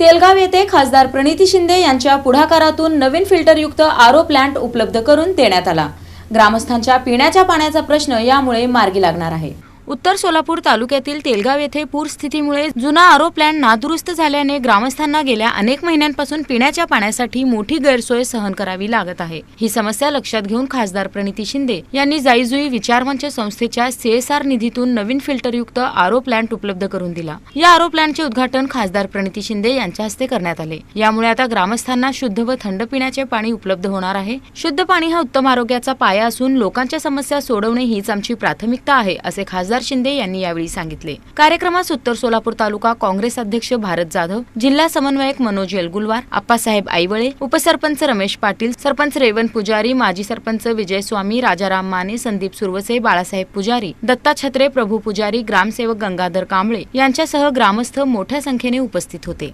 तेलगाव येथे खासदार प्रणिती शिंदे यांच्या पुढाकारातून नवीन फिल्टरयुक्त आरो प्लांट उपलब्ध करून देण्यात आला। ग्रामस्थांच्या पिण्याच्या पाण्याचा प्रश्न यामुळे मार्गी लागणार आहे। उत्तर सोलापूर तालुक्यातील तेलगाव येथे पूरस्थितीमुळे जुना आरो प्लांट नादुरुस्त झाल्याने ग्रामस्थांना गेल्या अनेक महिन्यांपासून पिण्याच्या पाण्यासाठी मोठी गैरसोय सहन करावी लागत आहे। ही समस्या लक्षात घेऊन खासदार प्रणिती शिंदे यांनी जाईजुई विचारमंच संस्थेच्या CSR निधीतून नवीन फिल्टरयुक्त आरो प्लांट उपलब्ध करून दिला। या आरो प्लांटचे उद्घाटन खासदार प्रणिती शिंदे यांच्या हस्ते करण्यात आले। यामुळे आता ग्रामस्थांना शुद्ध व थंड पिण्याचे पाणी उपलब्ध होणार आहे। शुद्ध पाणी हा उत्तम आरोग्याचा पाया असून लोकांच्या समस्या सोडवणे हीच आमची प्राथमिकता आहे, असे खासदार शिंदे यांनी यावेळी सांगितले। कार्यक्रमात उत्तर सोलापूर तालुका काँग्रेस अध्यक्ष भारत जाधव, जिल्हा समन्वयक मनोज येलगुलवार, आप्पासाहेब आईवळे, उपसरपंच रमेश पाटील, सरपंच रेवण पुजारी, माजी सरपंच विजय स्वामी, राजाराम माने, संदीप सुरवसे, बाळासाहेब पुजारी, दत्ता छत्रे, प्रभू पुजारी, ग्रामसेवक गंगाधर कांबळे यांच्यासह ग्रामस्थ मोठ्या संख्येने उपस्थित होते।